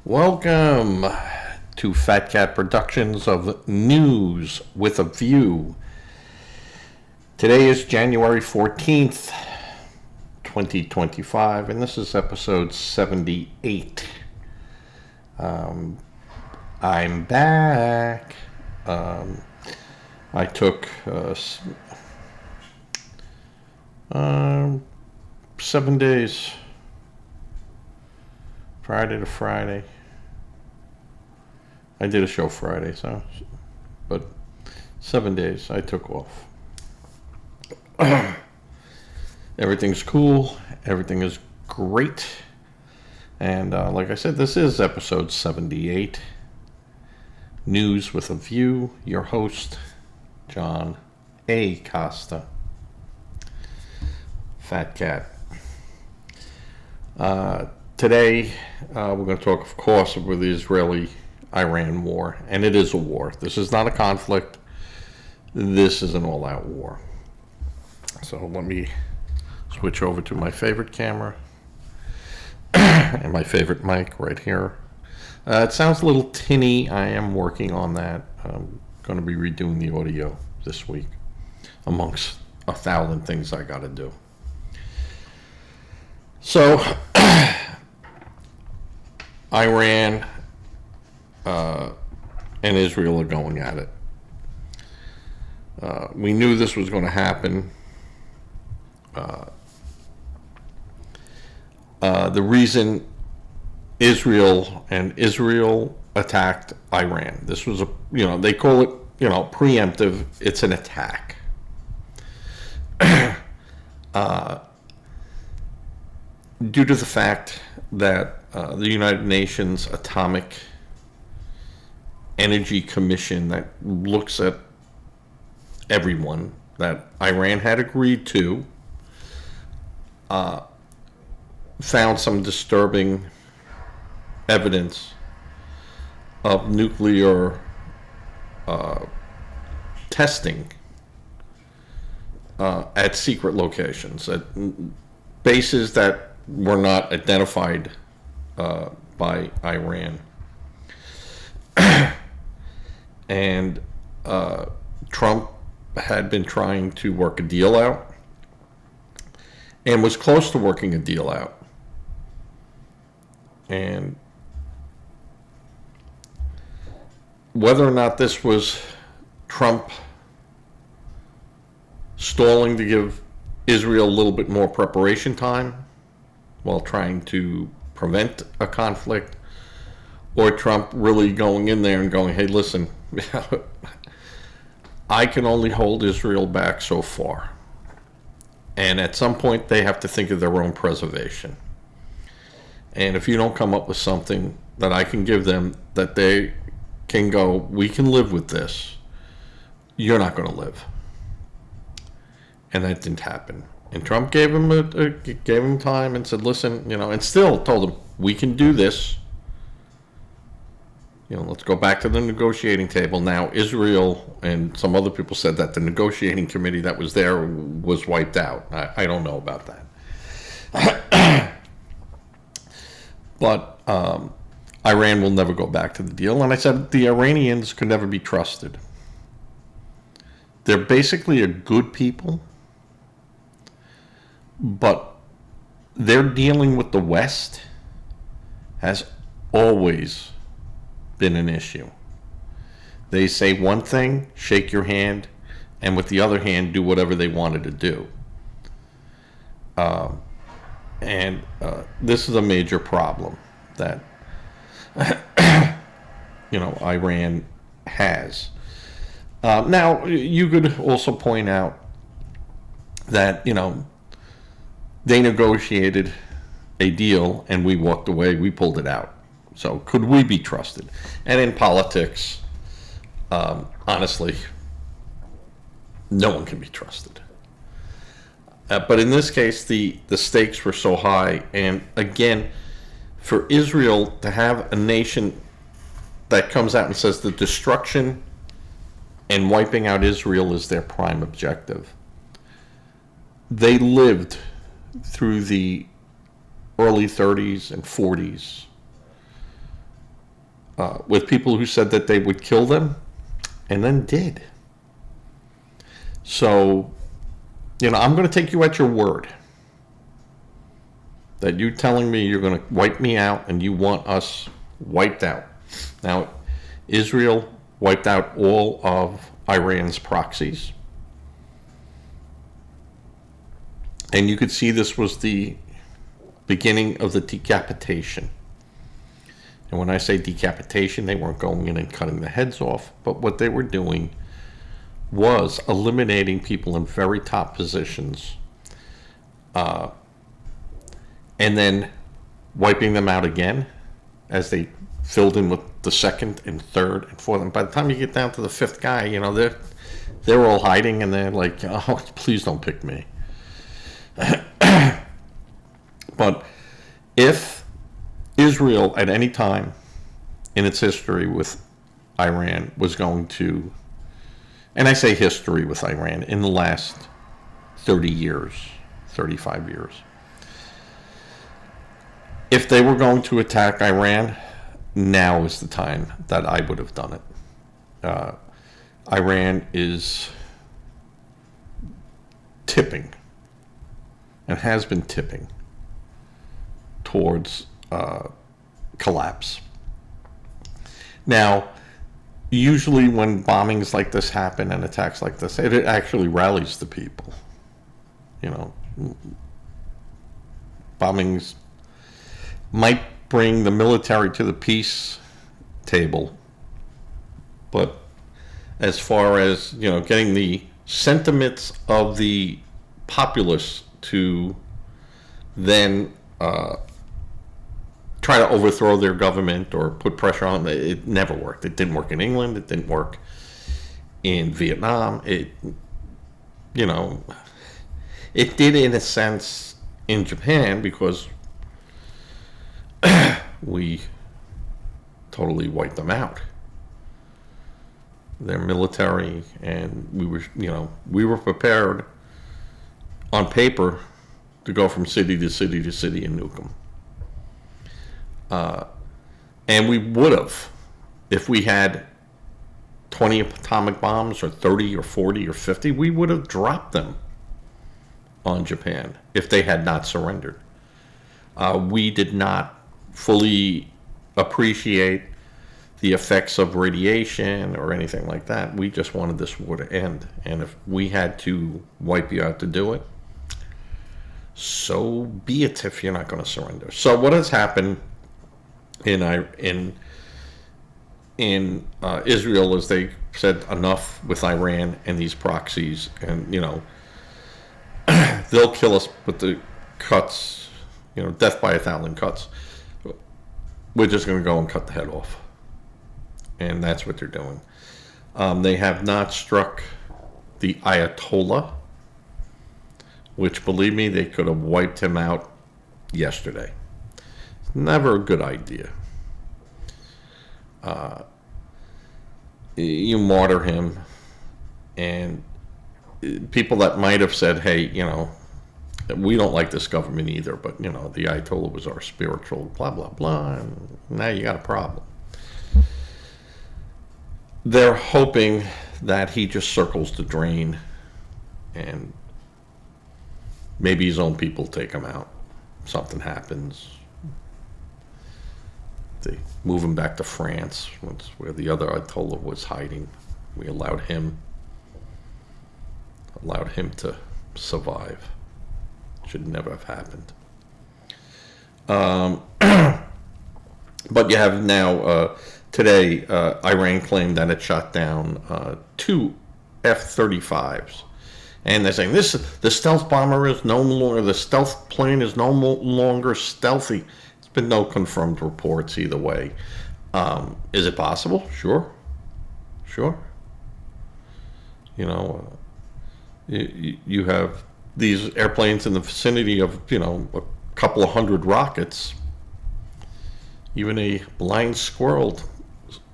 Welcome to Fat Cat Productions of News with a View. Today is January 14th, 2025, and this is episode 78. I'm back. I took 7 days, Friday to Friday. I did a show Friday, but 7 days I took off. Everything's cool. Everything is great. And like I said, this is episode 78. News with a View. Your host, John A. Costa. Fat Cat. Today, we're going to talk, of course, about the Israeli-Iran war. And it is a war. This is not a conflict. This is an all-out war. So let me switch over to my favorite camera and my favorite mic right here. It sounds a little tinny. I am working on that. I'm going to be redoing the audio this week, amongst 1,000 things I got to do. So, Iran and Israel are going at it. We knew this was going to happen. The reason Israel attacked Iran. This was they call it, preemptive. It's an attack. Due to the fact that the United Nations Atomic Energy Commission, that looks at everyone that Iran had agreed to, found some disturbing evidence of nuclear testing at secret locations, at bases that were not identified by Iran. And Trump had been trying to work a deal out and was close to working a deal out. And whether or not this was Trump stalling to give Israel a little bit more preparation time while trying to prevent a conflict, or Trump really going in there and going, hey, listen, I can only hold Israel back so far. And at some point, they have to think of their own preservation. And if you don't come up with something that I can give them, that they can go, we can live with this, you're not going to live. And that didn't happen. And Trump gave him time and said, listen, and still told him, we can do this. Let's go back to the negotiating table. Now, Israel and some other people said that the negotiating committee that was there was wiped out. I don't know about that. But Iran will never go back to the deal. And I said the Iranians could never be trusted. They're basically a good people, but their dealing with the West has always been an issue. They say one thing, shake your hand, and with the other hand, do whatever they wanted to do. And this is a major problem that Iran has. Now, you could also point out that they negotiated a deal and we walked away. We pulled it out. So could we be trusted? And in politics, honestly, no one can be trusted. But in this case, the stakes were so high. And again, for Israel to have a nation that comes out and says the destruction and wiping out Israel is their prime objective. They lived through the early 30s and 40s with people who said that they would kill them and then did. So, I'm going to take you at your word that you're telling me you're going to wipe me out and you want us wiped out. Now, Israel wiped out all of Iran's proxies. And you could see this was the beginning of the decapitation. And when I say decapitation, they weren't going in and cutting the heads off, but what they were doing was eliminating people in very top positions, and then wiping them out again as they filled in with the second and third and fourth. And by the time you get down to the fifth guy, they're all hiding and they're like, oh, please don't pick me. But if Israel at any time in its history with Iran was going to, and I say history with Iran, in the last 30 years, 35 years, if they were going to attack Iran, now is the time that I would have done it. Iran is tipping and has been tipping towards collapse. Now, usually when bombings like this happen and attacks like this, it actually rallies the people. Bombings might bring the military to the peace table, but as far as, getting the sentiments of the populace to then try to overthrow their government or put pressure on them, it never worked. It didn't work in England. It didn't work in Vietnam. It did in a sense in Japan because we totally wiped them out. Their military, and we were prepared on paper to go from city to city to city and nuke them. And we would have, if we had 20 atomic bombs or 30 or 40 or 50, we would have dropped them on Japan if they had not surrendered. We did not fully appreciate the effects of radiation or anything like that. We just wanted this war to end. And if we had to wipe you out to do it, so be it if you're not going to surrender. So what has happened in Israel is they said enough with Iran and these proxies, and they'll kill us with the cuts, death by 1,000 cuts. We're just going to go and cut the head off. And that's what they're doing. They have not struck the Ayatollah, which, believe me, they could have wiped him out yesterday. Never a good idea. You martyr him, and people that might have said, hey, we don't like this government either, but, the Ayatollah was our spiritual blah, blah, blah, and now you got a problem. They're hoping that he just circles the drain and maybe his own people take him out. Something happens. They move him back to France, where the other Ayatollah was hiding. We allowed him to survive. Should never have happened. But you have now, today, Iran claimed that it shot down 2 F-35s. And they're saying the stealth bomber is no longer, the stealth plane is no longer stealthy. There's been no confirmed reports either way. Is it possible? Sure. You have these airplanes in the vicinity of, a couple of hundred rockets. Even a blind squirrel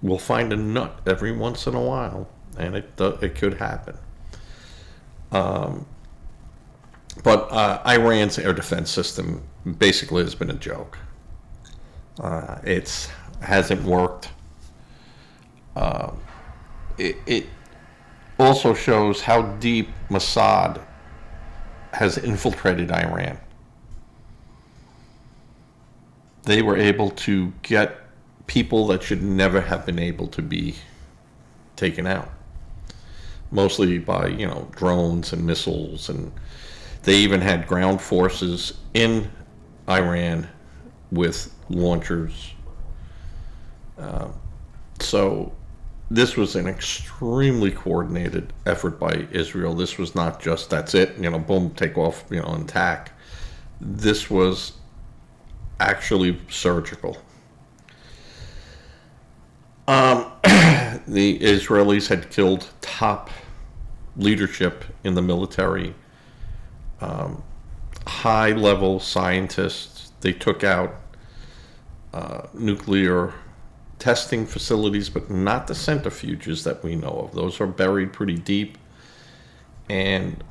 will find a nut every once in a while, and it could happen. But Iran's air defense system basically has been a joke. It hasn't worked. It also shows how deep Mossad has infiltrated Iran. They were able to get people that should never have been able to be taken out, mostly by drones and missiles, and they even had ground forces in Iran with launchers. So this was an extremely coordinated effort by Israel. This was not just, that's it, boom, take off, and attack. This was actually surgical. The Israelis had killed top leadership in the military, high-level scientists. They took out nuclear testing facilities, but not the centrifuges that we know of. Those are buried pretty deep, and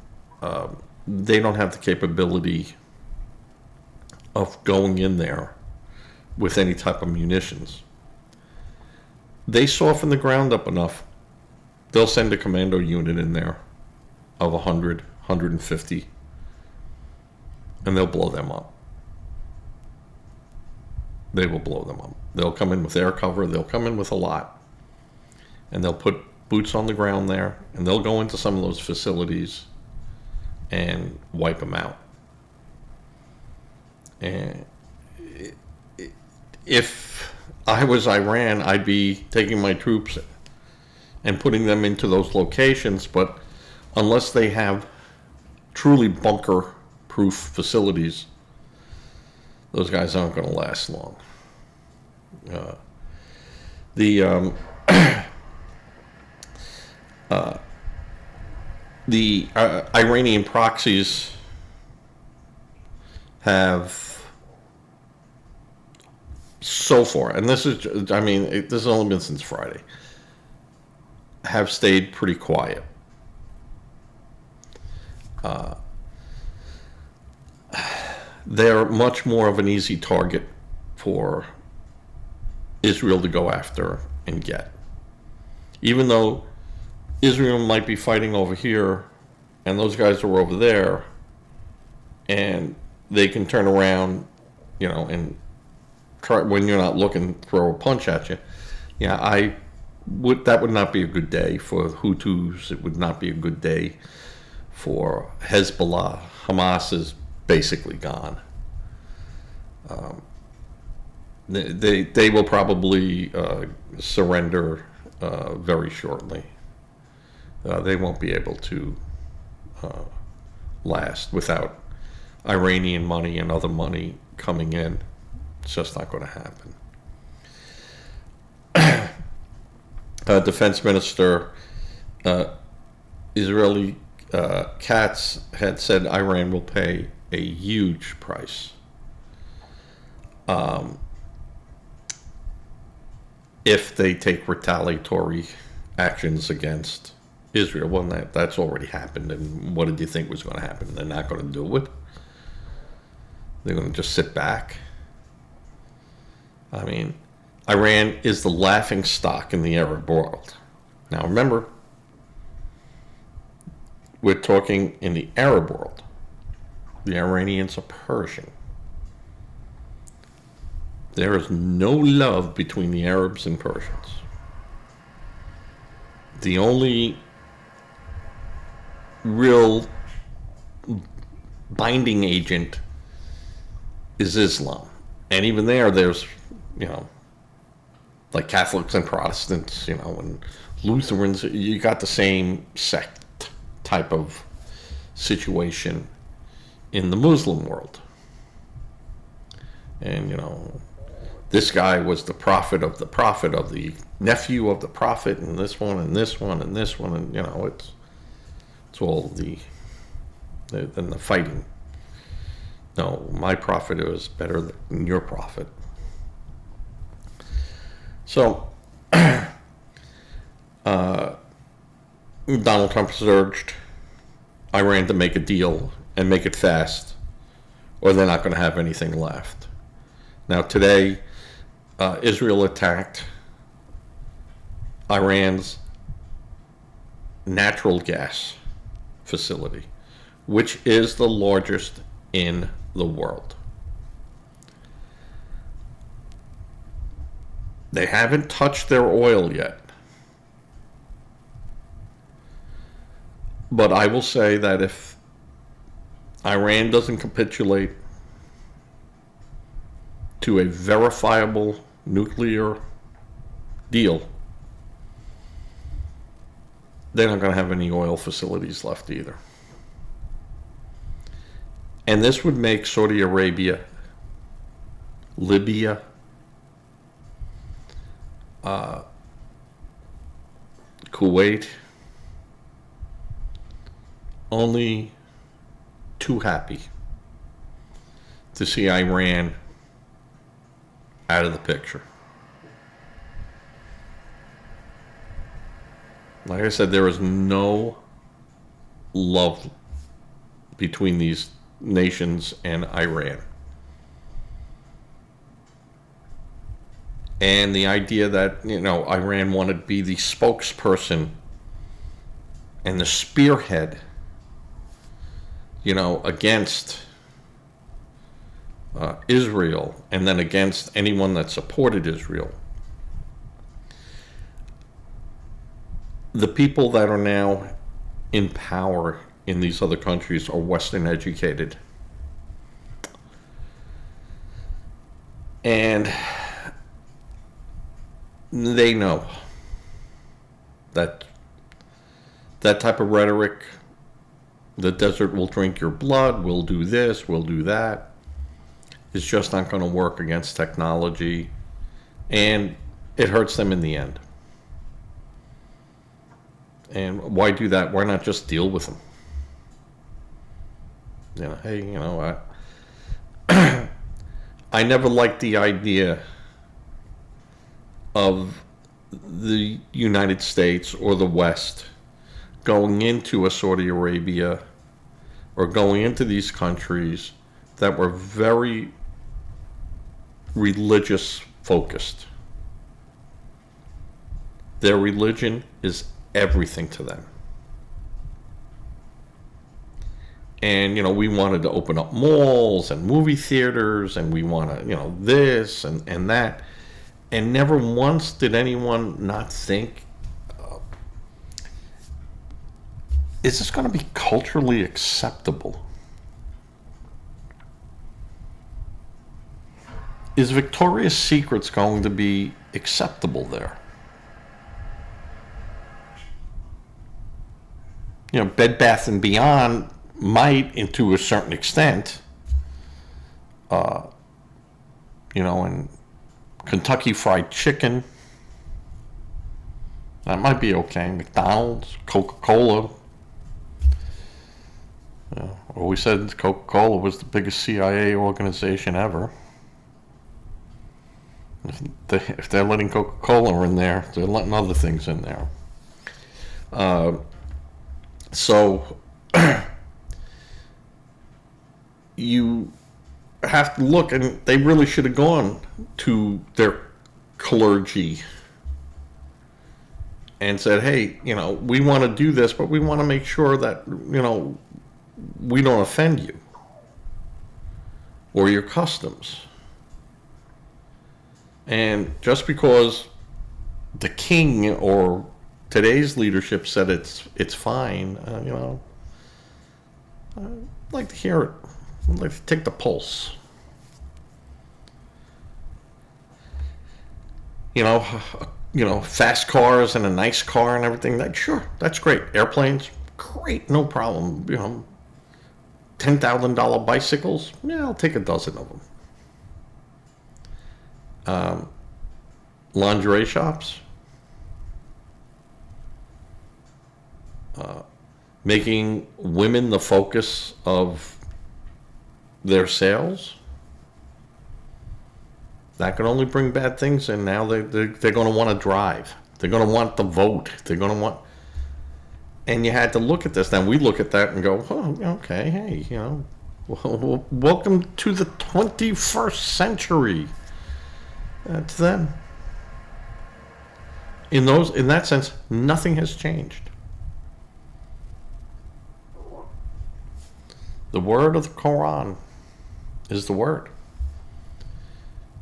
they don't have the capability of going in there with any type of munitions. They soften the ground up enough, they'll send a commando unit in there of 100, 150, and they'll blow them up. They will blow them up. They'll come in with air cover, they'll come in with a lot, and they'll put boots on the ground there, and they'll go into some of those facilities and wipe them out. And if I was Iran, I'd be taking my troops and putting them into those locations, but unless they have truly bunker-proof facilities, those guys aren't going to last long. The Iranian proxies have so far, and this has only been since Friday, have stayed pretty quiet. They're much more of an easy target for Israel to go after and get. Even though Israel might be fighting over here and those guys are over there, and they can turn around, and try, when you're not looking, throw a punch at you. That would not be a good day for Hutus. It would not be a good day for Hezbollah. Hamas is basically gone. They will probably surrender very shortly. They won't be able to last without Iranian money and other money coming in. It's just not going to happen. Defense Minister Israeli Katz had said Iran will pay a huge price if they take retaliatory actions against Israel. Well, that's already happened, and what did you think was going to happen? They're not going to do it. They're going to just sit back. I mean, Iran is the laughing stock in the Arab world. Now remember, we're talking in the Arab world. The Iranians are Persian. There is no love between the Arabs and Persians. The only real binding agent is Islam. And even there's, like Catholics and Protestants, and Lutherans, you got the same sect type of situation in the Muslim world. And, this guy was the prophet of the nephew of the prophet, and this one, and this one, and this one, and, it's all the fighting. No, my prophet is better than your prophet. So, Donald Trump has urged Iran to make a deal and make it fast, or they're not going to have anything left. Now, today, Israel attacked Iran's natural gas facility, which is the largest in the world. They haven't touched their oil yet. But I will say that if Iran doesn't capitulate to a verifiable nuclear deal, they're not going to have any oil facilities left either. And this would make Saudi Arabia, Libya, Kuwait only too happy to see Iran out of the picture. Like I said, there is no love between these nations and Iran. And the idea that, Iran wanted to be the spokesperson and the spearhead, against Israel, and then against anyone that supported Israel. The people that are now in power in these other countries are Western educated. And they know that that type of rhetoric, the desert will drink your blood, we'll do this, we'll do that, is just not going to work against technology, and it hurts them in the end. And why do that? Why not just deal with them? Hey, I never liked the idea of the United States or the West going into a Saudi Arabia or going into these countries that were very religious focused. Their religion is everything to them. And, we wanted to open up malls and movie theaters, and we want to, this and that. And never once did anyone not think, is this going to be culturally acceptable? Is Victoria's Secret's going to be acceptable there? Bed Bath and Beyond might, to a certain extent, and Kentucky Fried Chicken, that might be okay. McDonald's, Coca-Cola. Always said Coca-Cola was the biggest CIA organization ever. If they're letting Coca-Cola in there, they're letting other things in there. So you have to look, and they really should have gone to their clergy and said, hey, we want to do this, but we want to make sure that, we don't offend you or your customs. And just because the king or today's leadership said it's fine, I'd like to hear it. I'd like to take the pulse. Fast cars and a nice car and everything. Sure, that's great. Airplanes, great, no problem. $10,000 bicycles, yeah, I'll take a dozen of them. Lingerie shops, making women the focus of their sales, that can only bring bad things. And now they're going to want to drive. They're going to want the vote. They're going to want. And you had to look at this. Now we look at that and go, oh, okay, hey, welcome to the 21st century. To them. in that sense, nothing has changed. The word of the Quran is the word.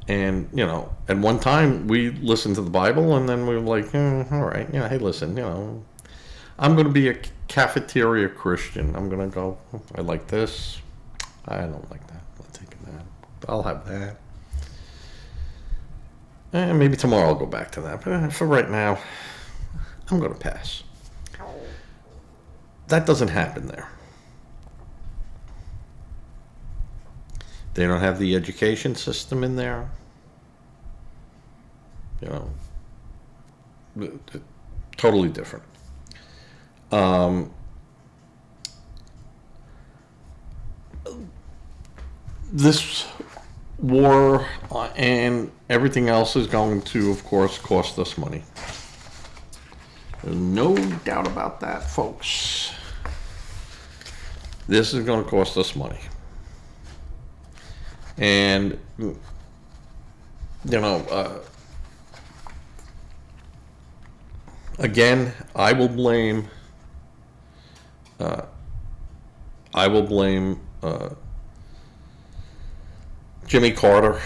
And, at one time we listened to the Bible and then we were like, all right, hey, listen, I'm going to be a cafeteria Christian. I'm going to go, I like this. I don't like that. I'll take that. I'll have that. And maybe tomorrow I'll go back to that. But for right now, I'm going to pass. That doesn't happen there. They don't have the education system in there. Totally different. This war and everything else is going to, of course, cost us money. There's no doubt about that, folks. This is going to cost us money. And, again, I will blame Jimmy Carter,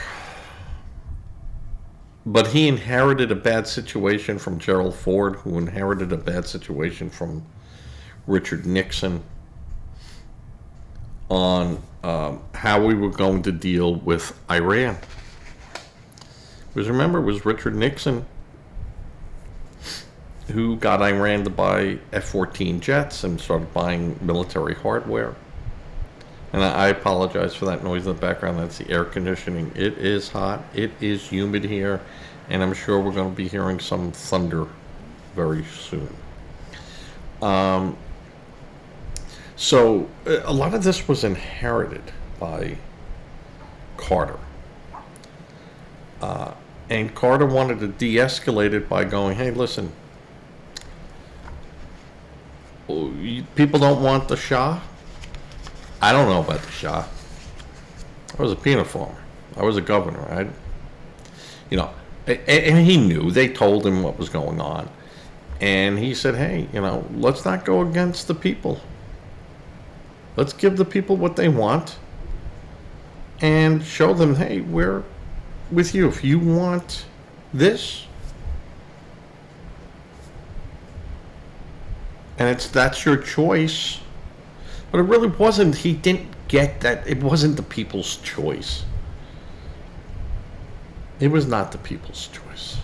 but he inherited a bad situation from Gerald Ford, who inherited a bad situation from Richard Nixon on how we were going to deal with Iran. Because remember, it was Richard Nixon who got Iran to buy F-14 jets and started buying military hardware. And I apologize for that noise in the background. That's the air conditioning. It is hot. It is humid here. And I'm sure we're going to be hearing some thunder very soon. So a lot of this was inherited by Carter. And Carter wanted to de-escalate it by going, hey, listen, people don't want the Shah. I don't know about the Shah. I was a peanut farmer. I was a governor. And he knew. They told him what was going on. And he said, hey, let's not go against the people. Let's give the people what they want and show them, hey, we're with you. If you want this, and that's your choice. But it really wasn't. He didn't get that. It wasn't the people's choice. It was not the people's choice.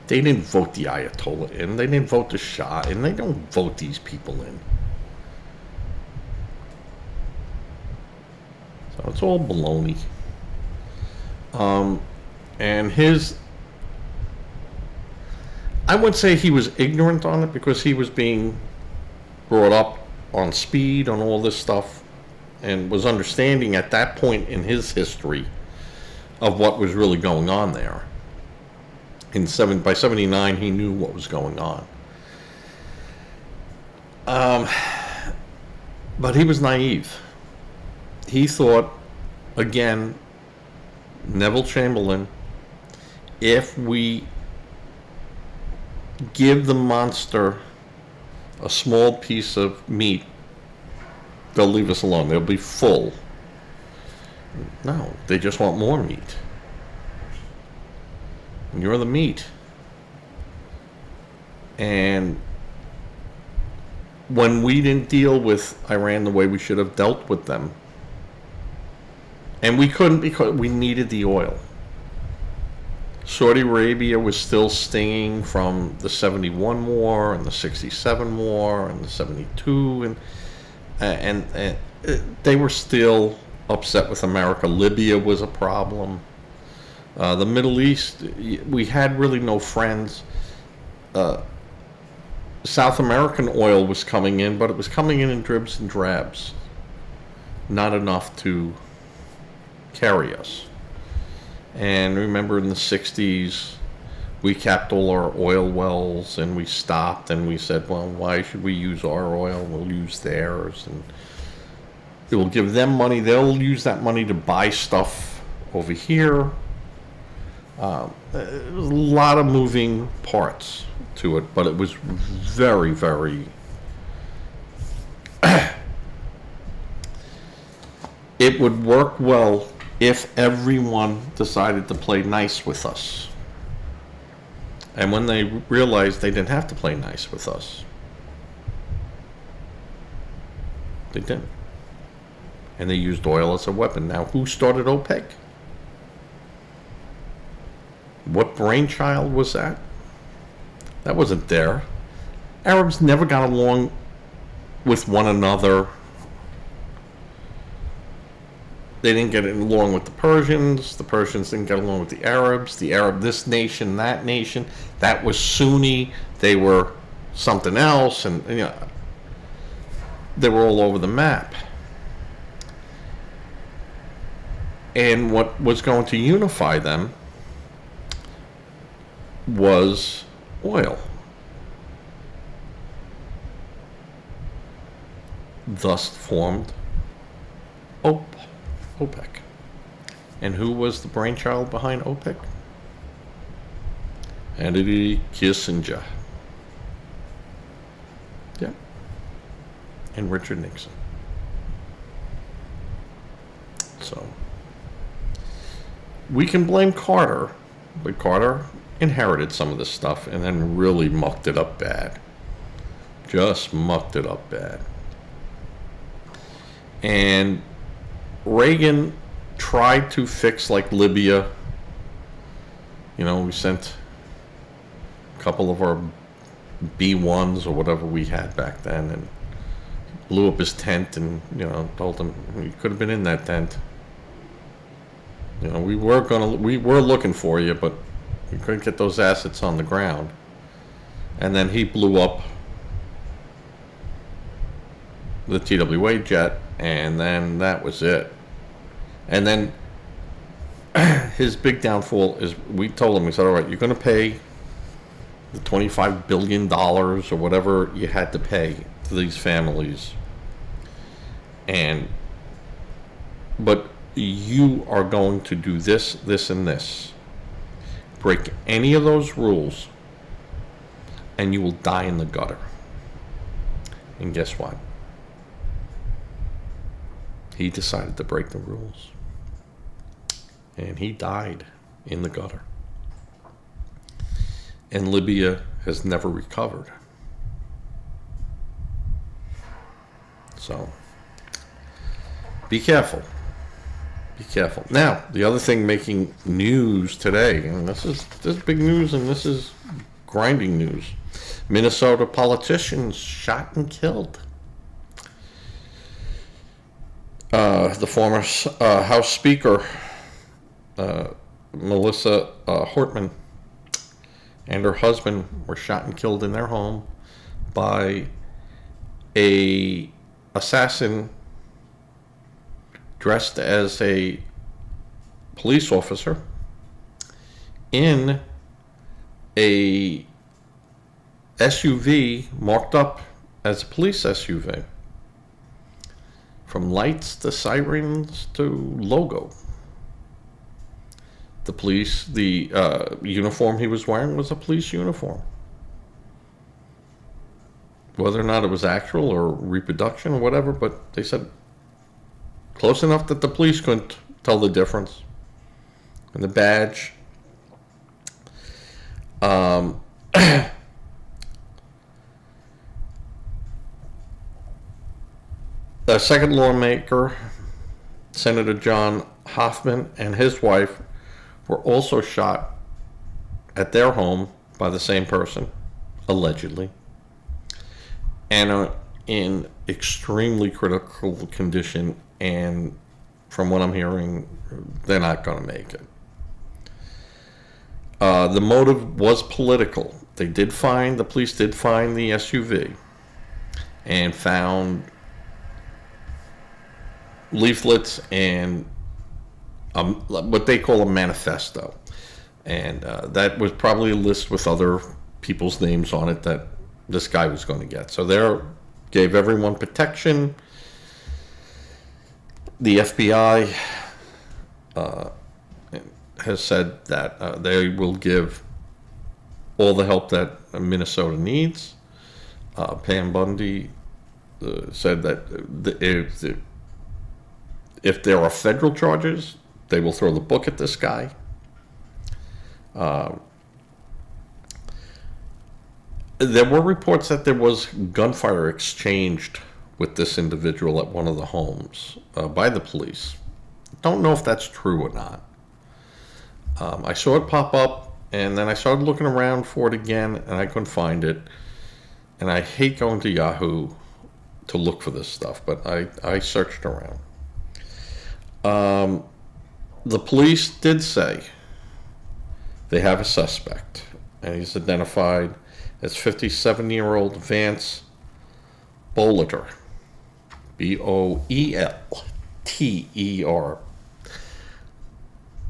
They didn't vote the Ayatollah in. They didn't vote the Shah in. They don't vote these people in. So it's all baloney. And I would say he was ignorant on it because he was being brought up on speed, on all this stuff, and was understanding at that point in his history of what was really going on there. By 79, he knew what was going on. But he was naive. He thought, again, Neville Chamberlain, if we give the monster a small piece of meat, they'll leave us alone. They'll be full. No, they just want more meat. You're the meat. And when we didn't deal with Iran the way we should have dealt with them, and we couldn't because we needed the oil. Saudi Arabia was still stinging from the 71 war and the 67 war and the 72 and they were still upset with America. Libya was a problem. The Middle East, we had really no friends. South American oil was coming in, but it was coming in dribs and drabs. Not enough to carry us. And remember in the 60s, we capped all our oil wells and we stopped and we said, well, why should we use our oil? We'll use theirs. And it will give them money. They'll use that money to buy stuff over here. There was a lot of moving parts to it, but it was very, very. It would work well if everyone decided to play nice with us. And when they realized they didn't have to play nice with us, they didn't. And they used oil as a weapon. Now, who started OPEC? What brainchild was that? That wasn't there. Arabs never got along with one another. They didn't get along with the Persians. The Persians didn't get along with the Arabs. The Arab, this nation, that nation. That was Sunni. They were something else, and you know, they were all over the map. And what was going to unify them was oil. Thus formed OPEC. And who was the brainchild behind OPEC? Henry Kissinger. Yeah. And Richard Nixon. So, we can blame Carter, but Carter inherited some of this stuff and then really mucked it up bad. Just mucked it up bad. And Reagan tried to fix, like, Libya. You know, we sent a couple of our B-1s or whatever we had back then and blew up his tent and, you know, told him he could have been in that tent. You know, we were looking for you, but we couldn't get those assets on the ground. And then he blew up the TWA jet, and then that was it. And then his big downfall is, we told him, we said, all right, you're going to pay the $25 billion or whatever you had to pay to these families. But you are going to do this, this, and this. Break any of those rules, and you will die in the gutter. And guess what? He decided to break the rules. And he died in the gutter. And Libya has never recovered. So, be careful. Be careful. Now, the other thing making news today, and this is big news, and this is grinding news. Minnesota politicians shot and killed. The former House Speaker, Melissa Hortman, and her husband were shot and killed in their home by a assassin dressed as a police officer in a SUV marked up as a police SUV. From lights to sirens to logo. The uniform he was wearing was a police uniform. Whether or not it was actual or reproduction or whatever, but they said close enough that the police couldn't tell the difference. And the badge. The second lawmaker, Senator John Hoffman, and his wife were also shot at their home by the same person, allegedly, and are in extremely critical condition, and from what I'm hearing, they're not going to make it. The motive was political. The police did find the SUV and found leaflets and what they call a manifesto, and that was probably a list with other people's names on it that this guy was going to get. So they gave everyone protection. The FBI has said that they will give all the help that Minnesota needs. Pam Bundy said that if there are federal charges, they will throw the book at this guy. There were reports that there was gunfire exchanged with this individual at one of the homes by the police. Don't know if that's true or not. I saw it pop up, and then I started looking around for it again, and I couldn't find it. And I hate going to Yahoo to look for this stuff, but I searched around. The police did say they have a suspect, and he's identified as 57-year-old Vance Boelter, Boelter.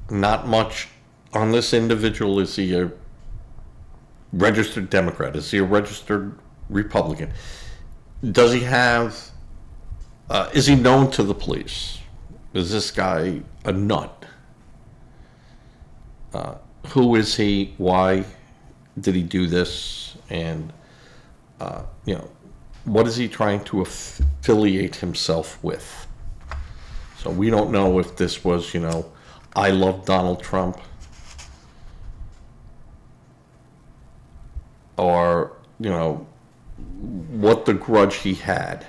Not much on this individual. Is he a registered Democrat? Is he a registered Republican? Does he have, is he known to the police? Is this guy a nut? Who is he? Why did he do this? And, what is he trying to affiliate himself with? So we don't know if this was, I love Donald Trump, or, what the grudge he had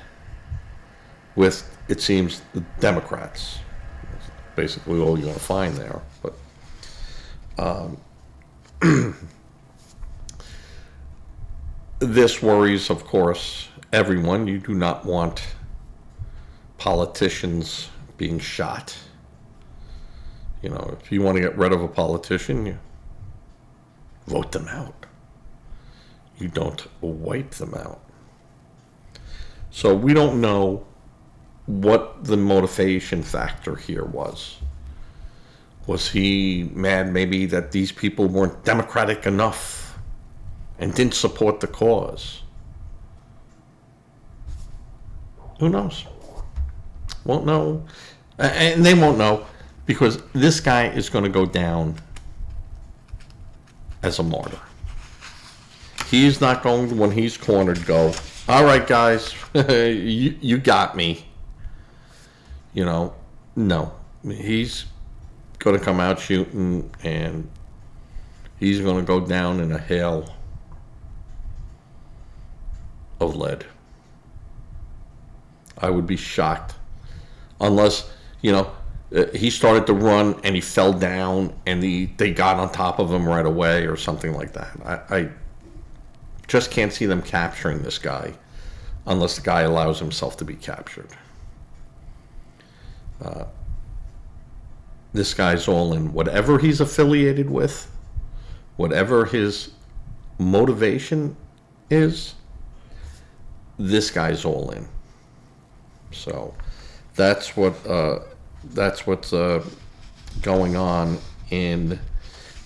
with, it seems, the Democrats. That's basically all you're going to find there. But this worries, of course, everyone. You do not want politicians being shot. If you want to get rid of a politician, you vote them out. You don't wipe them out. So we don't know what the motivation factor here was. Was he mad maybe that these people weren't democratic enough and didn't support the cause? Who knows? Won't know. And they won't know, because this guy is going to go down as a martyr. He's not going to, when he's cornered, go, all right, guys, you got me. No. He's going to come out shooting, and he's going to go down in a hail of lead. I would be shocked. Unless, he started to run and he fell down and they got on top of him right away or something like that. I just can't see them capturing this guy unless the guy allows himself to be captured. This guy's all in. Whatever he's affiliated with, whatever his motivation is, this guy's all in. So that's what's going on in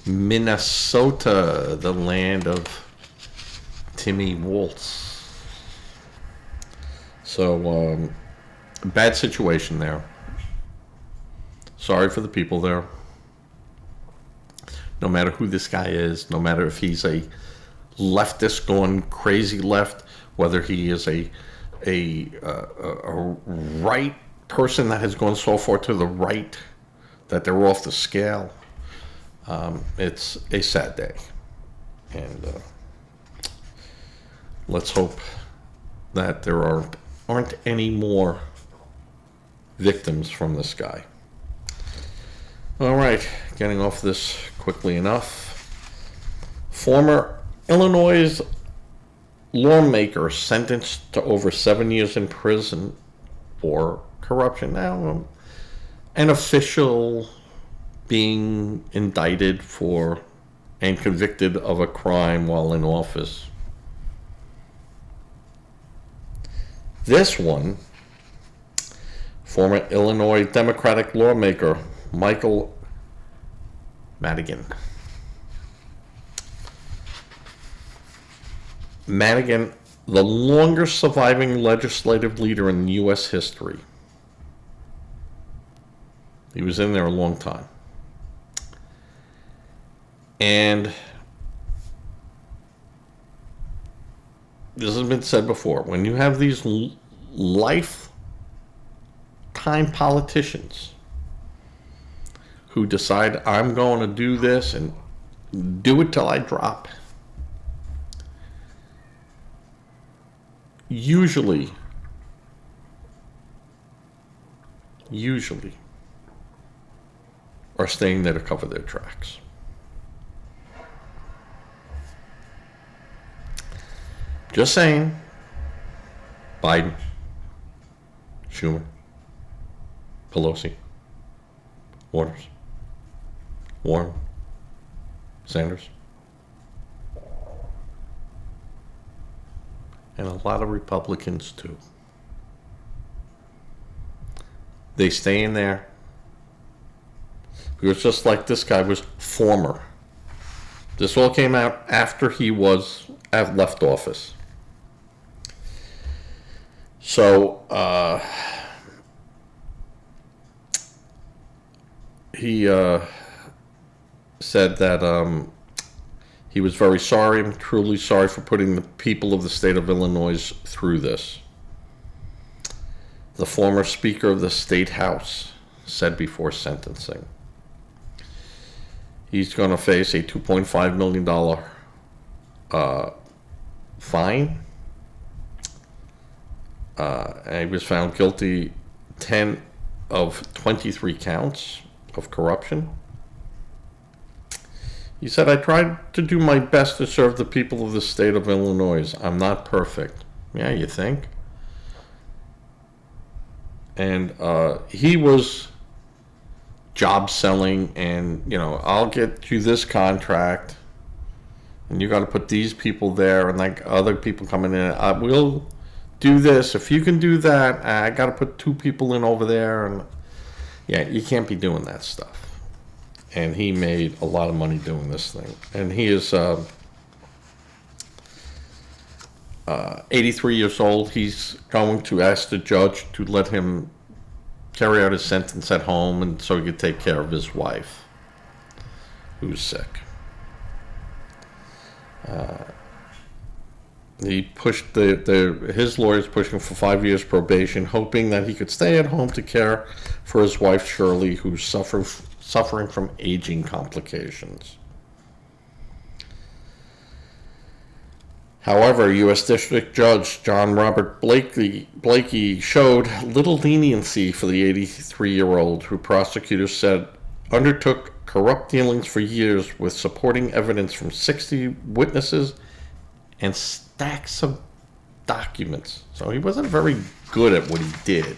Minnesota, the land of Timmy Waltz. So bad situation there. Sorry for the people there. No matter who this guy is, no matter if he's a leftist going crazy left, whether he is a right person that has gone so far to the right that they're off the scale. It's a sad day, and let's hope that there aren't any more victims from this guy. All right, getting off this quickly enough. Former Illinois lawmaker sentenced to over 7 years in prison for corruption. Now, an official being indicted for and convicted of a crime while in office. This one, former Illinois Democratic lawmaker Michael Madigan. Madigan, the longest surviving legislative leader in U.S. history. He was in there a long time. And this has been said before, when you have these lifetime politicians who decide, I'm going to do this and do it till I drop, usually are staying there to cover their tracks. Just saying. Biden, Schumer, Pelosi, Waters, Warren, Sanders, and a lot of Republicans too. They stay in there because just like this guy was former. This all came out after he left office. So he said that he was very sorry and truly sorry for putting the people of the state of Illinois through this. The former Speaker of the State House said before sentencing. He's going to face a $2.5 million fine. And he was found guilty 10 of 23 counts of corruption. He said, I tried to do my best to serve the people of the state of Illinois. I'm not perfect. Yeah, you think? And he was job selling and, I'll get you this contract and you got to put these people there and like other people coming in. We'll do this. If you can do that, I got to put 2 people in over there. And yeah, you can't be doing that stuff. And he made a lot of money doing this thing. And he is 83 years old. He's going to ask the judge to let him carry out his sentence at home and so he could take care of his wife, who's sick. He pushed his lawyer's pushing for 5 years probation, hoping that he could stay at home to care for his wife Shirley, who's suffering from aging complications. However, U.S. District Judge John Robert Blakey showed little leniency for the 83-year-old, who prosecutors said undertook corrupt dealings for years with supporting evidence from 60 witnesses and stacks of documents. So he wasn't very good at what he did,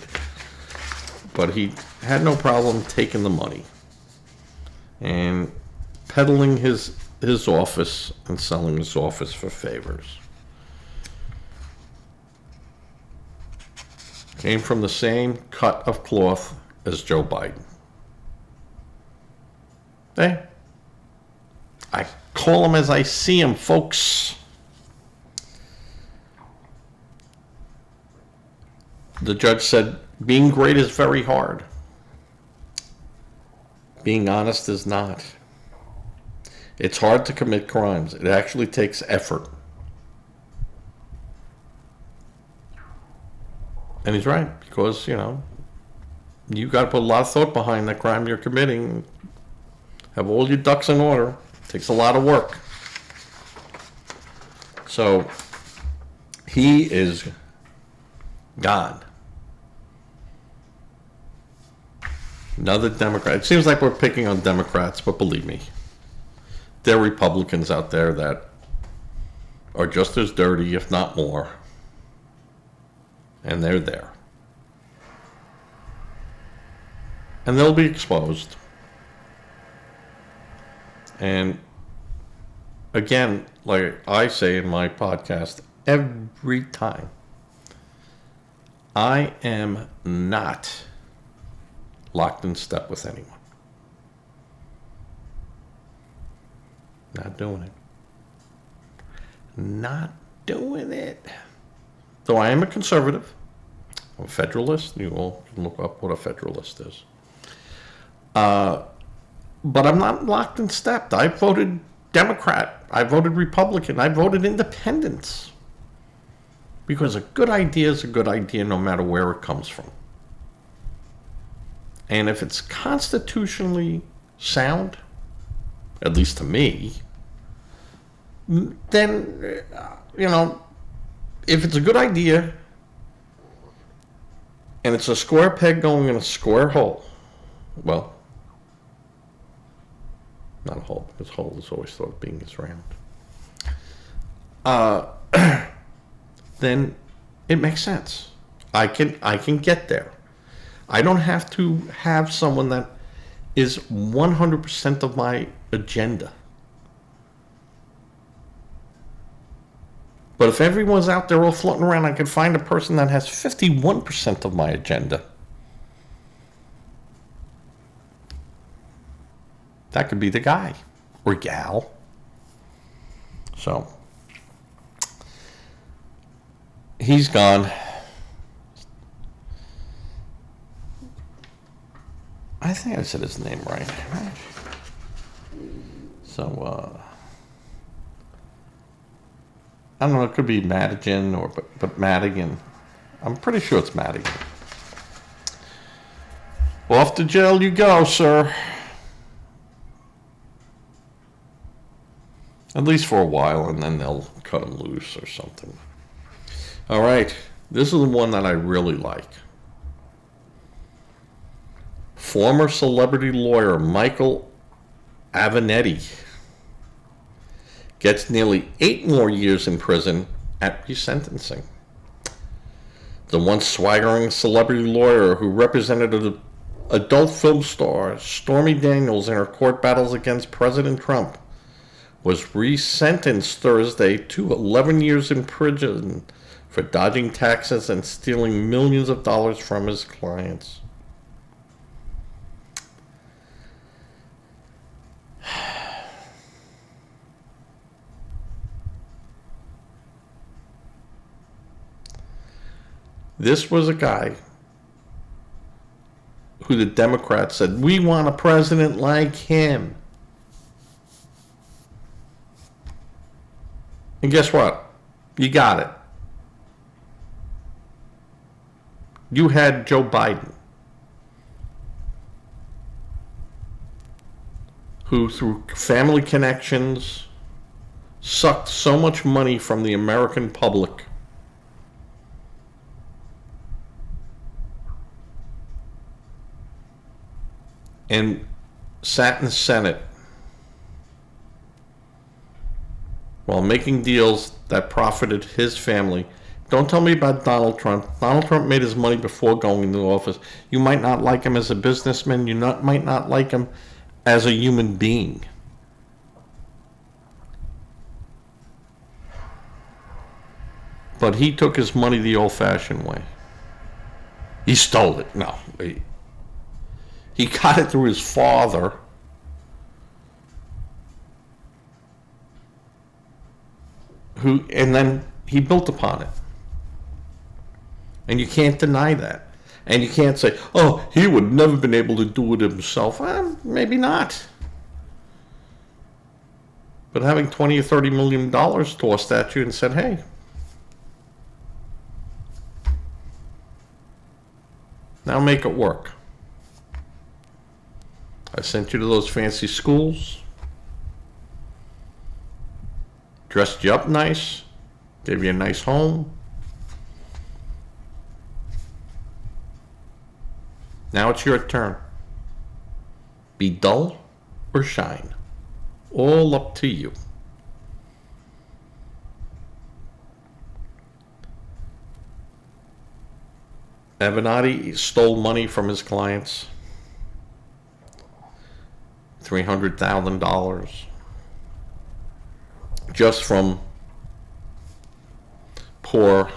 but he had no problem taking the money and peddling his office and selling his office for favors. Came from the same cut of cloth as Joe Biden. Hey, I call him as I see him, folks. The judge said, being great is very hard. Being honest is not. It's hard to commit crimes. It actually takes effort. And he's right, because, you got to put a lot of thought behind that crime you're committing. Have all your ducks in order. It takes a lot of work. So, he is gone. Another Democrat. It seems like we're picking on Democrats, but believe me, there are Republicans out there that are just as dirty, if not more. And they're there. And they'll be exposed. And again, like I say in my podcast every time, I am not locked in step with anyone. Not doing it. Not doing it. Though I am a conservative. I'm a federalist. You all can look up what a federalist is. But I'm not locked in step. I voted Democrat, I voted Republican, I voted independent. Because a good idea is a good idea no matter where it comes from. And if it's constitutionally sound, at least to me, then, if it's a good idea and it's a square peg going in a square hole, well, not a hole, because hole is always thought of being as round, then it makes sense. I can get there. I don't have to have someone that is 100% of my agenda. But if everyone's out there all floating around, I could find a person that has 51% of my agenda. That could be the guy or gal. So, he's gone. I think I said his name right. So, I don't know, it could be Madigan but Madigan. I'm pretty sure it's Madigan. Off to jail you go, sir. At least for a while, and then they'll cut him loose or something. All right, this is the one that I really like. Former celebrity lawyer Michael Avenatti gets nearly 8 more years in prison at resentencing. The once swaggering celebrity lawyer who represented adult film star Stormy Daniels in her court battles against President Trump was resentenced Thursday to 11 years in prison for dodging taxes and stealing millions of dollars from his clients. This was a guy who the Democrats said, we want a president like him. And guess what? You got it. You had Joe Biden, who through family connections sucked so much money from the American public and sat in the Senate while making deals that profited his family. Don't tell me about Donald Trump. Donald Trump made his money before going into office. You might not like him as a businessman. You might not like him as a human being. But he took his money the old-fashioned way. He stole it. No. He got it through his father, and then he built upon it. And you can't deny that. And you can't say, oh, he would never been able to do it himself. Maybe not. But having $20 or $30 million tossed at you and said, hey, now make it work. I sent you to those fancy schools, dressed you up nice, gave you a nice home. Now it's your turn. Be dull or shine. All up to you. Avenatti stole money from his clients. $300,000 just from poor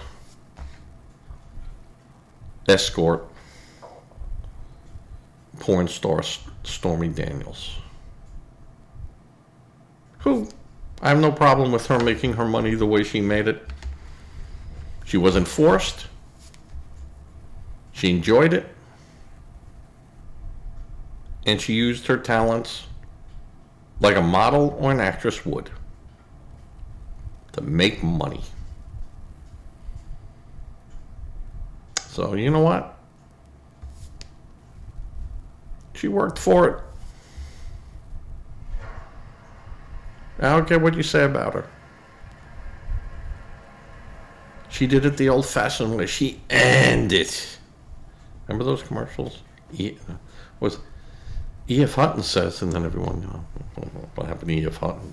escort porn star Stormy Daniels, who I have no problem with her making her money the way she made it. She wasn't forced. She enjoyed it. And she used her talents like a model or an actress would, to make money. So, you know what? She worked for it. I don't care what you say about her. She did it the old-fashioned way. She earned it. Remember those commercials? Was E.F. Hutton says, and then everyone, what happened to E.F. Hutton?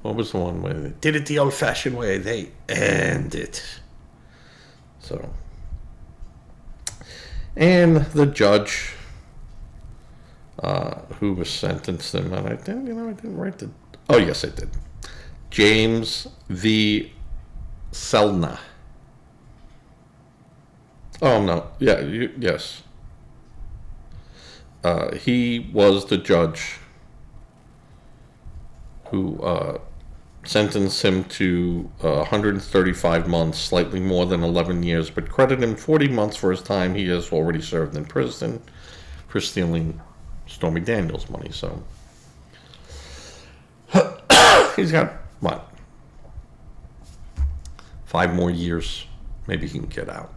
What was the one where they did it the old-fashioned way? They earned it. So, and the judge who was sentenced him, and I didn't write the. Oh yes, I did. James V. Selna. Oh no, yeah, yes. He was the judge who sentenced him to 135 months, slightly more than 11 years, but credited him 40 months for his time he has already served in prison for stealing Stormy Daniels' money. So he's got, what, 5 more years, maybe he can get out.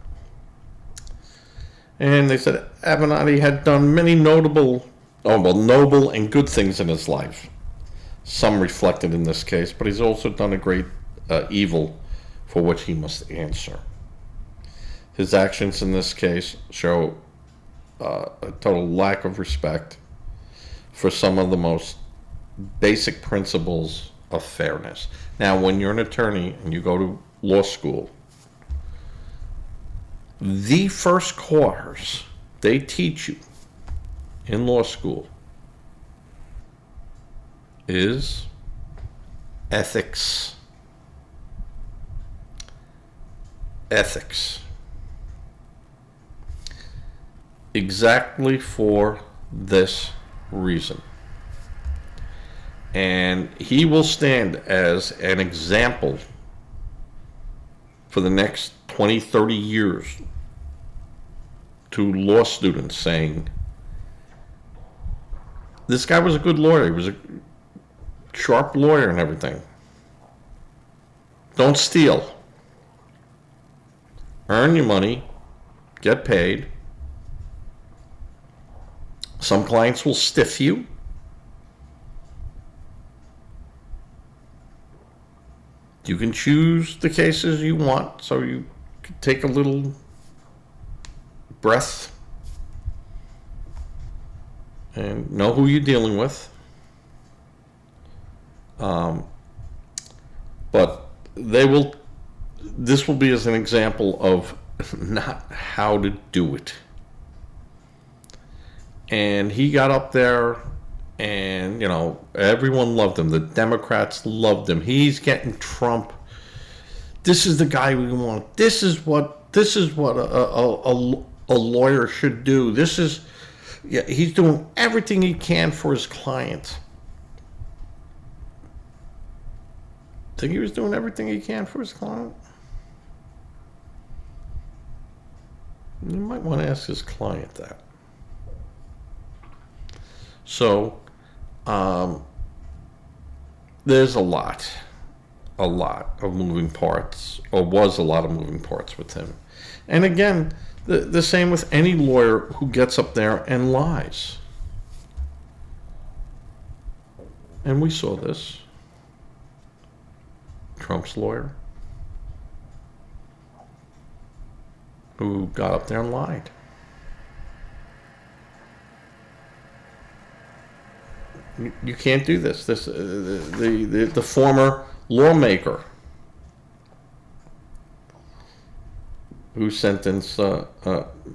And they said Avenatti had done many noble and good things in his life. Some reflected in this case, but he's also done a great evil for which he must answer. His actions in this case show a total lack of respect for some of the most basic principles of fairness. Now, when you're an attorney and you go to law school, the first course they teach you in law school is ethics. Ethics. Exactly for this reason. And he will stand as an example for the next 20, 30 years to law students, saying, this guy was a good lawyer. He was a sharp lawyer and everything. Don't steal. Earn your money. Get paid. Some clients will stiff you. You can choose the cases you want, so you can take a little breath and know who you're dealing with. But this will be as an example of not how to do it. And he got up there, and everyone loved him. The Democrats loved him. He's getting Trump. This is the guy we want. This is what a lawyer should do. He's doing everything he can for his client. Think he was doing everything he can for his client? You might want to ask his client that. So, there's a lot of moving parts, or was a lot of moving parts with him. And again, the same with any lawyer who gets up there and lies. And we saw this. Trump's lawyer, who got up there and lied. You can't do this. The former lawmaker who sentenced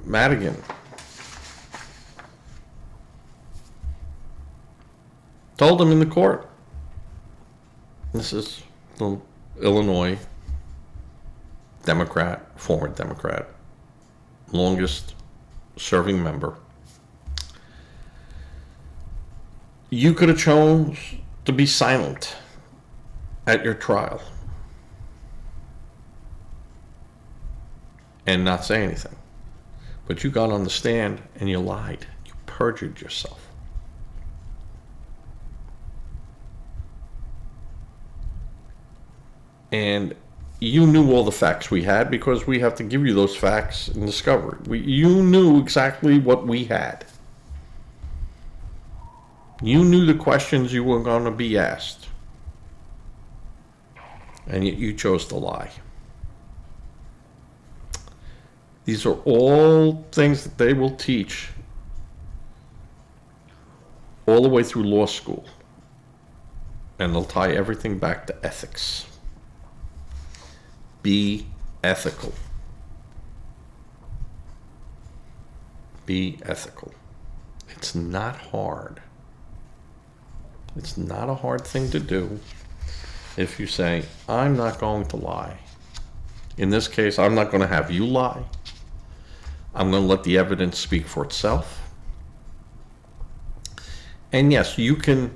Madigan told him in the court. This is the Illinois Democrat, former Democrat, longest serving member. You could have chosen to be silent at your trial and not say anything. But you got on the stand and you lied. You perjured yourself. And you knew all the facts we had because we have to give you those facts in discovery. You knew exactly what we had. You knew the questions you were going to be asked. And yet you chose to lie. These are all things that they will teach all the way through law school. And they'll tie everything back to ethics. Be ethical. Be ethical. It's not hard. It's not a hard thing to do if you say, I'm not going to lie. In this case, I'm not going to have you lie. I'm going to let the evidence speak for itself. And yes, you can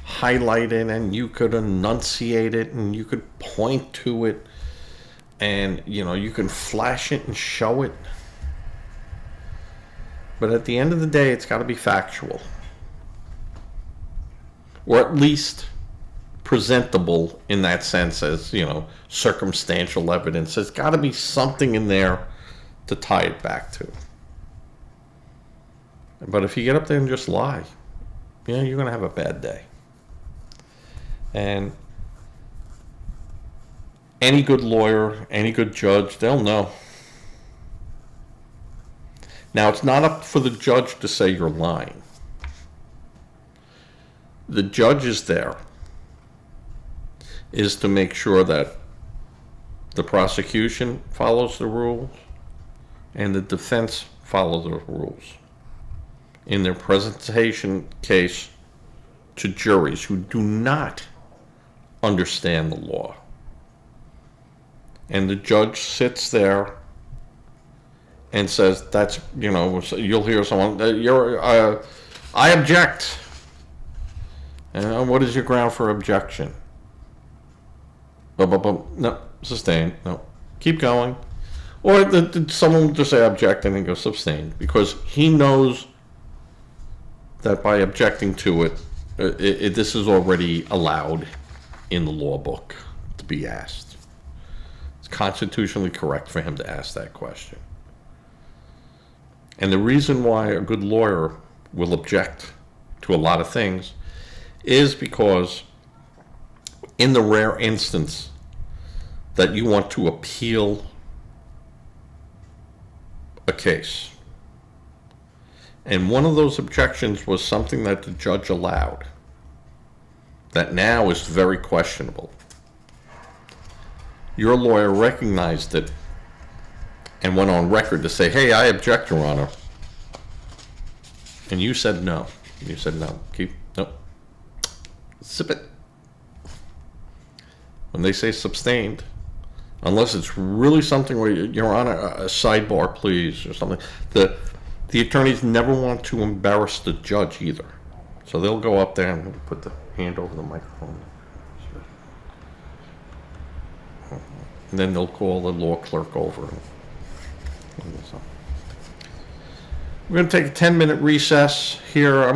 highlight it and you could enunciate it and you could point to it and, you can flash it and show it. But at the end of the day, it's got to be factual. Or at least presentable in that sense as, circumstantial evidence. There's got to be something in there to tie it back to. But if you get up there and just lie, you're going to have a bad day. And any good lawyer, any good judge, they'll know. Now, it's not up for the judge to say you're lying. The judge is there is to make sure that the prosecution follows the rules and the defense follows the rules in their presentation case to juries who do not understand the law. And the judge sits there and says, that's, you'll hear someone, I object. And what is your ground for objection? No, sustained. No, keep going. Or someone will just say object and then go sustained because he knows that by objecting to it, this is already allowed in the law book to be asked. It's constitutionally correct for him to ask that question. And the reason why a good lawyer will object to a lot of things is because in the rare instance that you want to appeal a case, and one of those objections was something that the judge allowed, that now is very questionable. Your lawyer recognized it and went on record to say, hey, I object, Your Honor. And you said no. You said no. No. Sip it. When they say sustained, unless it's really something where Your Honor, a sidebar, please, or something, the attorneys never want to embarrass the judge either. So they'll go up there and put the hand over the microphone. And then they'll call the law clerk over. We're going to take a 10-minute recess here.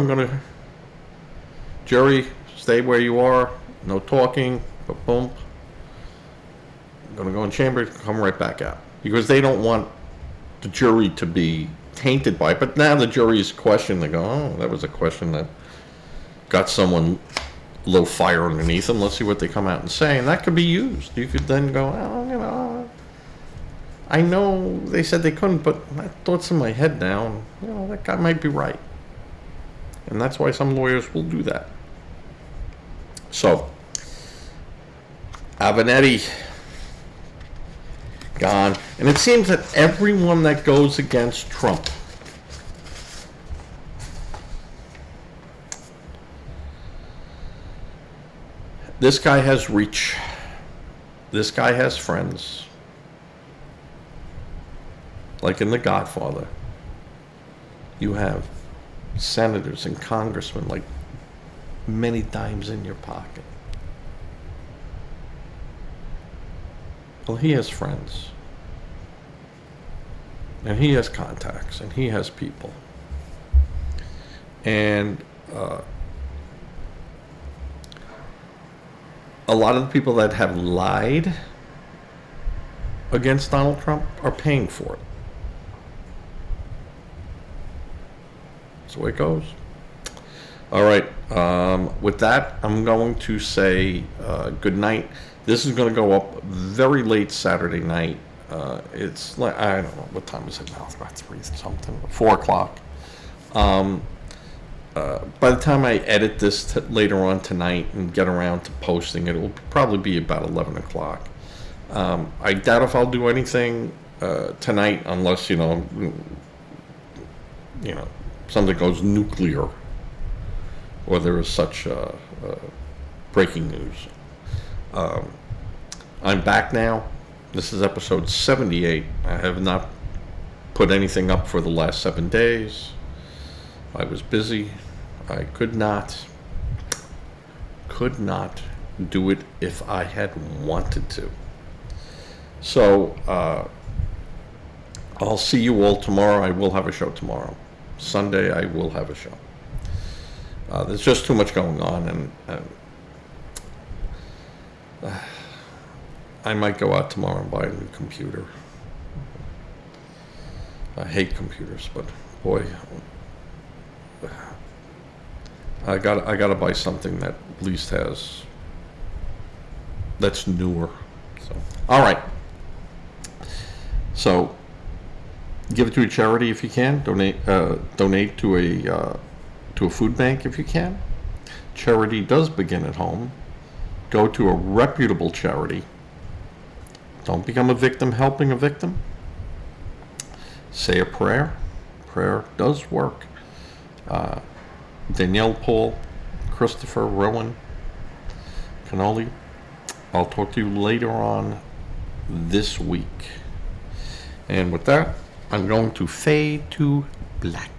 Jury, stay where you are. No talking. Boom. I'm going to go in chambers, come right back out. Because they don't want the jury to be tainted by it. But now the jury's questioned. They go, oh, that was a question that got someone a little fire underneath them. Let's see what they come out and say. And that could be used. You could then go, oh, I know they said they couldn't, but that thought's in my head now. And, that guy might be right. And that's why some lawyers will do that. So, Avenatti gone. And it seems that everyone that goes against Trump this guy has reach. This guy has friends. Like in The Godfather, you have senators and congressmen like many dimes in your pocket. Well, he has friends. And he has contacts. And he has people. And a lot of the people that have lied against Donald Trump are paying for it. That's the way it goes. All right. With that, I'm going to say good night. This is going to go up very late Saturday night. It's like, I don't know, what time is it now? It's about 3 something, 4 o'clock. By the time I edit this later on tonight and get around to posting it, will probably be about 11 o'clock. I doubt if I'll do anything tonight unless, you know, something goes nuclear or there is such breaking news. I'm back now. This is episode 78. I have not put anything up for the last 7 days. I was busy. I could not do it if I had wanted to. So, I'll see you all tomorrow. I will have a show tomorrow. Sunday, I will have a show. There's just too much going on, and I might go out tomorrow and buy a new computer. I hate computers, but boy, I gotta buy something that at least that's newer. So, all right. So, give it to a charity if you can. Donate to a food bank if you can. Charity does begin at home. Go to a reputable charity. Don't become a victim helping a victim. Say a prayer. Prayer does work. Danielle, Paul, Christopher, Rowan, Cannoli. I'll talk to you later on this week. And with that, I'm going to fade to black.